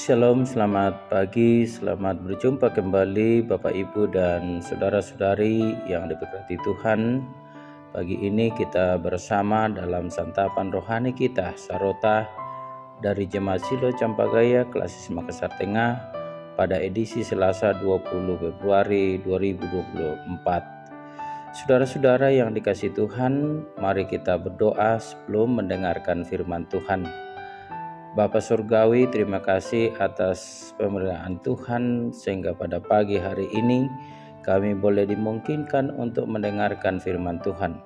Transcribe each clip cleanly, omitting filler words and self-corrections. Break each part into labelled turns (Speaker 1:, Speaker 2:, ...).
Speaker 1: Shalom, selamat pagi, selamat berjumpa kembali Bapak Ibu dan saudara-saudari yang diberkati Tuhan. Pagi ini kita bersama dalam santapan rohani kita, Sarota dari Jemaat Silo Campagaya, Klasis Makassar Tengah pada edisi Selasa 20 Februari 2024. Saudara-saudara yang dikasihi Tuhan, mari kita berdoa sebelum mendengarkan firman Tuhan. Bapa Surgawi, terima kasih atas pemeliharaan Tuhan sehingga pada pagi hari ini kami boleh dimungkinkan untuk mendengarkan firman Tuhan.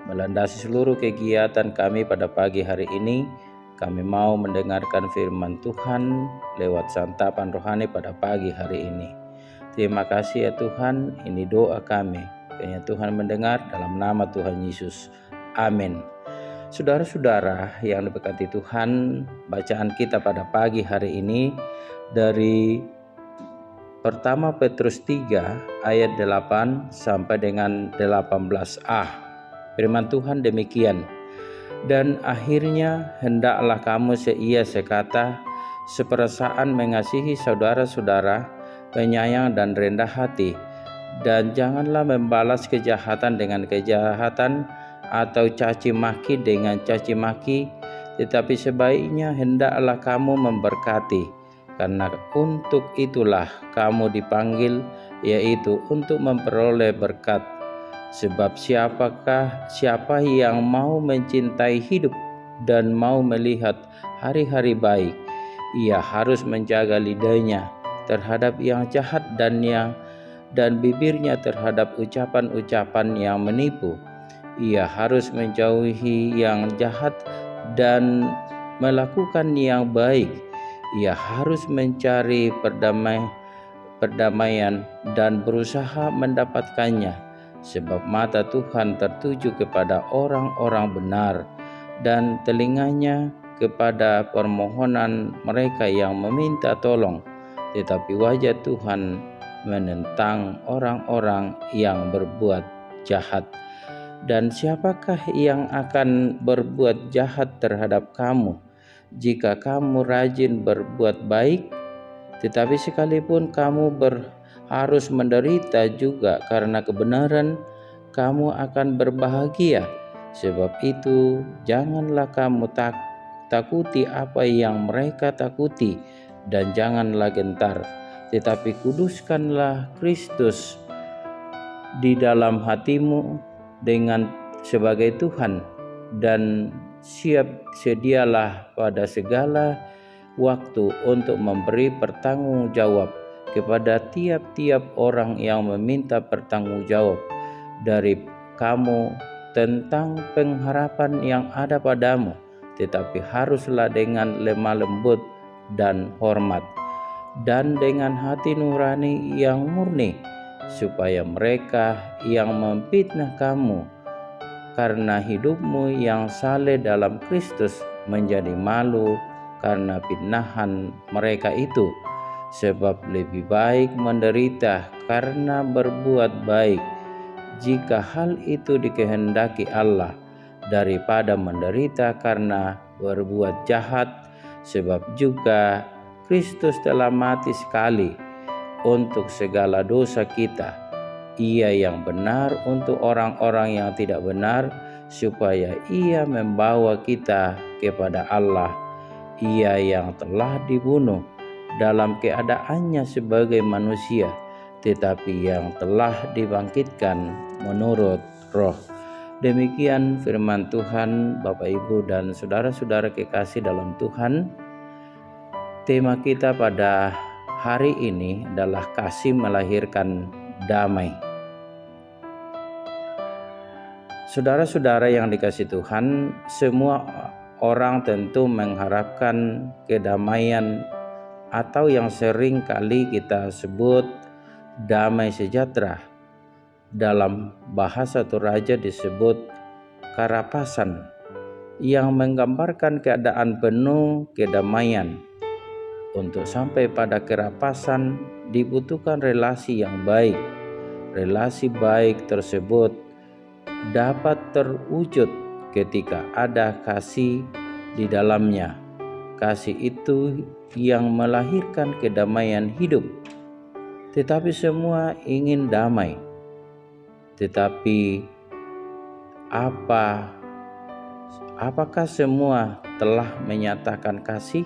Speaker 1: Melandasi seluruh kegiatan kami pada pagi hari ini, kami mau mendengarkan firman Tuhan lewat santapan rohani pada pagi hari ini. Terima kasih ya Tuhan, ini doa kami. Kiranya Tuhan mendengar dalam nama Tuhan Yesus. Amin. Saudara-saudara yang diberkati Tuhan, bacaan kita pada pagi hari ini dari pertama Petrus 3 ayat 8 sampai dengan 18a. Firman Tuhan demikian, dan akhirnya hendaklah kamu seia sekata, seperasaan mengasihi saudara-saudara, penyayang dan rendah hati, dan janganlah membalas kejahatan dengan kejahatan, atau caci maki dengan caci maki, tetapi sebaiknya hendaklah kamu memberkati, karena untuk itulah kamu dipanggil, yaitu untuk memperoleh berkat. Sebab siapa yang mau mencintai hidup dan mau melihat hari-hari baik, ia harus menjaga lidahnya terhadap yang jahat dan bibirnya terhadap ucapan-ucapan yang menipu. Ia harus menjauhi yang jahat dan melakukan yang baik. Ia harus mencari perdamaian dan berusaha mendapatkannya, sebab mata Tuhan tertuju kepada orang-orang benar dan telinganya kepada permohonan mereka yang meminta tolong, tetapi wajah Tuhan menentang orang-orang yang berbuat jahat. Dan siapakah yang akan berbuat jahat terhadap kamu jika kamu rajin berbuat baik? Tetapi sekalipun kamu harus menderita juga karena kebenaran, kamu akan berbahagia. Sebab itu janganlah kamu takuti apa yang mereka takuti, dan janganlah gentar, tetapi kuduskanlah Kristus di dalam hatimu dengan sebagai Tuhan, dan sedialah pada segala waktu untuk memberi pertanggungjawab kepada tiap-tiap orang yang meminta pertanggungjawab dari kamu tentang pengharapan yang ada padamu, tetapi haruslah dengan lemah lembut dan hormat, dan dengan hati nurani yang murni, supaya mereka yang memfitnah kamu karena hidupmu yang saleh dalam Kristus menjadi malu karena fitnahan mereka itu. Sebab lebih baik menderita karena berbuat baik, jika hal itu dikehendaki Allah, daripada menderita karena berbuat jahat. Sebab juga Kristus telah mati sekali untuk segala dosa kita, ia yang benar untuk orang-orang yang tidak benar, supaya ia membawa kita kepada Allah. Ia yang telah dibunuh dalam keadaannya sebagai manusia, tetapi yang telah dibangkitkan menurut roh. Demikian firman Tuhan. Bapak Ibu dan saudara-saudara kekasih dalam Tuhan, tema kita pada hari ini adalah kasih melahirkan damai. Saudara-saudara yang dikasihi Tuhan, semua orang tentu mengharapkan kedamaian, atau yang sering kali kita sebut damai sejahtera. Dalam bahasa Toraja disebut karapasan, yang menggambarkan keadaan penuh kedamaian. Untuk sampai pada kerapasan dibutuhkan relasi yang baik. Relasi baik tersebut dapat terwujud ketika ada kasih di dalamnya. Kasih itu yang melahirkan kedamaian hidup, tetapi semua ingin damai. Tetapi apakah semua telah menyatakan kasih?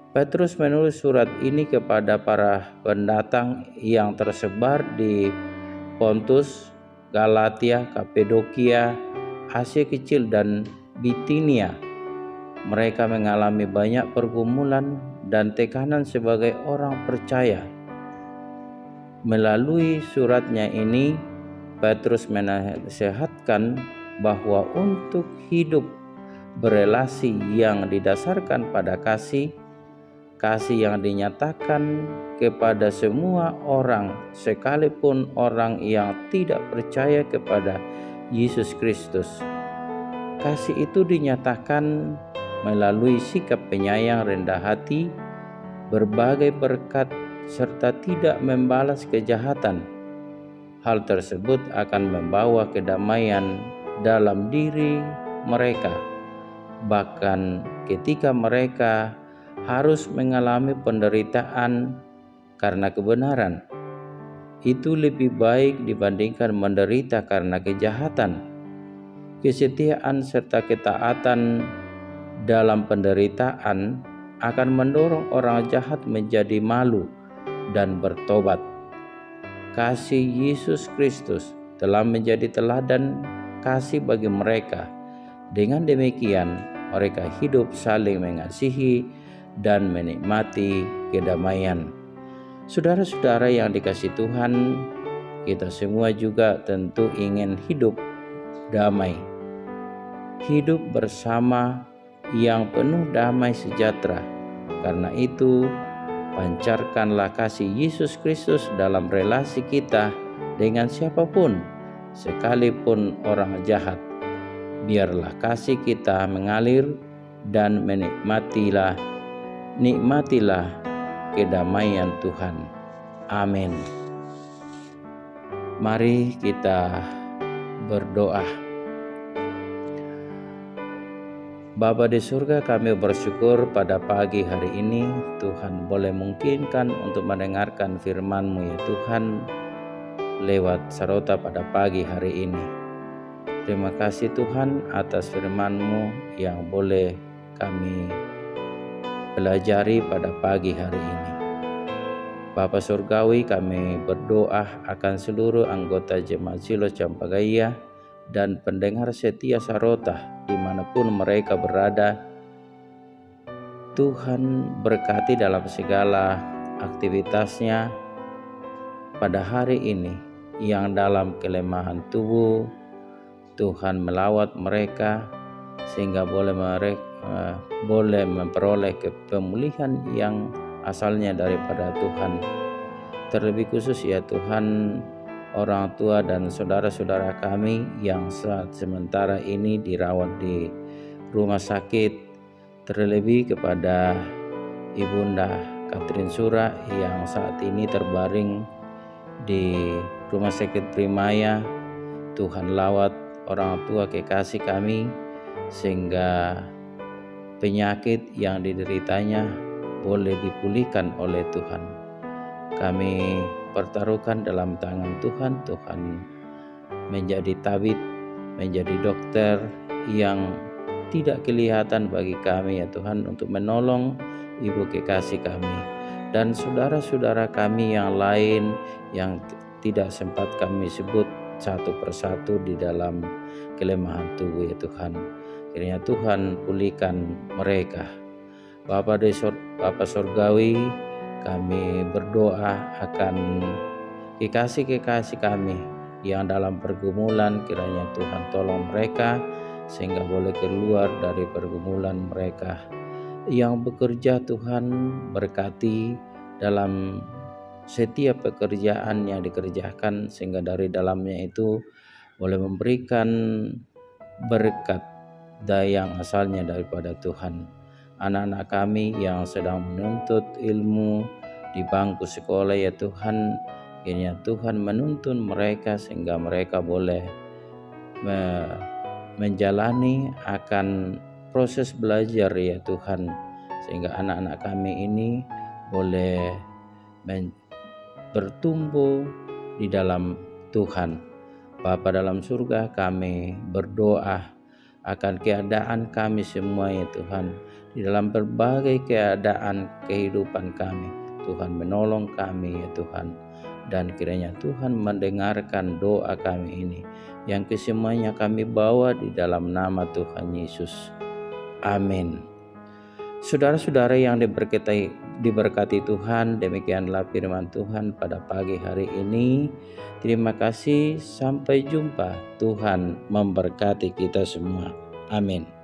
Speaker 1: Petrus menulis surat ini kepada para pendatang yang tersebar di Pontus, Galatia, Kapadokia, Asia Kecil, dan Bitinia. Mereka mengalami banyak pergumulan dan tekanan sebagai orang percaya. Melalui suratnya ini, Petrus menasihatkan bahwa untuk hidup berelasi yang didasarkan pada kasih yang dinyatakan kepada semua orang, sekalipun orang yang tidak percaya kepada Yesus Kristus. Kasih itu dinyatakan melalui sikap penyayang, rendah hati, berbagai berkat, serta tidak membalas kejahatan. Hal tersebut akan membawa kedamaian dalam diri mereka, bahkan ketika mereka harus mengalami penderitaan karena kebenaran. Itu lebih baik dibandingkan menderita karena kejahatan. Kesetiaan serta ketaatan dalam penderitaan akan mendorong orang jahat menjadi malu dan bertobat. Kasih Yesus Kristus telah menjadi teladan kasih bagi mereka. Dengan demikian, mereka hidup saling mengasihi dan menikmati kedamaian. Saudara-saudara yang dikasihi Tuhan, kita semua juga tentu ingin hidup damai, hidup bersama yang penuh damai sejahtera. Karena itu, pancarkanlah kasih Yesus Kristus dalam relasi kita dengan siapapun, sekalipun orang jahat. Biarlah kasih kita mengalir dan nikmatilah kedamaian Tuhan. Amin. Mari kita berdoa. Bapa di surga, kami bersyukur pada pagi hari ini Tuhan boleh mungkinkan untuk mendengarkan firman-Mu ya Tuhan lewat Sarota pada pagi hari ini. Terima kasih Tuhan atas firman-Mu yang boleh kami pelajari pada pagi hari ini. Bapa Surgawi, kami berdoa akan seluruh anggota Jemaat Siloh Campagaya dan pendengar setia Sarota dimanapun mereka berada. Tuhan berkati dalam segala aktivitasnya pada hari ini, yang dalam kelemahan tubuh Tuhan melawat mereka sehingga boleh memperoleh pemulihan yang asalnya daripada Tuhan. Terlebih khusus ya Tuhan, orang tua dan saudara-saudara kami yang saat sementara ini dirawat di rumah sakit, terlebih kepada Ibunda Katrin Sura yang saat ini terbaring di rumah sakit Primaya. Tuhan lawat orang tua kekasih kami sehingga penyakit yang dideritanya boleh dipulihkan oleh Tuhan. Kami pertaruhkan dalam tangan Tuhan. Tuhan menjadi tabib, menjadi dokter yang tidak kelihatan bagi kami ya Tuhan, untuk menolong ibu kekasih kami dan saudara-saudara kami yang lain yang tidak sempat kami sebut satu persatu di dalam kelemahan tubuh ya Tuhan. Kiranya Tuhan pulihkan mereka. Bapa Surgawi, kami berdoa akan kekasih-kekasih kami yang dalam pergumulan. Kiranya Tuhan tolong mereka sehingga boleh keluar dari pergumulan mereka. Yang bekerja, Tuhan berkati dalam setiap pekerjaan yang dikerjakan sehingga dari dalamnya itu boleh memberikan berkat yang asalnya daripada Tuhan. Anak-anak kami yang sedang menuntut ilmu di bangku sekolah ya Tuhan, kiranya Tuhan menuntun mereka sehingga mereka boleh menjalani akan proses belajar ya Tuhan sehingga anak-anak kami ini boleh bertumbuh di dalam Tuhan. Bapa dalam surga, kami berdoa akan keadaan kami semua ya Tuhan, di dalam berbagai keadaan kehidupan kami. Tuhan menolong kami ya Tuhan, dan kiranya Tuhan mendengarkan doa kami ini, yang kesemuanya kami bawa di dalam nama Tuhan Yesus. Amin. Saudara-saudara yang diberkati Tuhan, demikianlah firman Tuhan pada pagi hari ini. Terima kasih, sampai jumpa. Tuhan memberkati kita semua. Amin.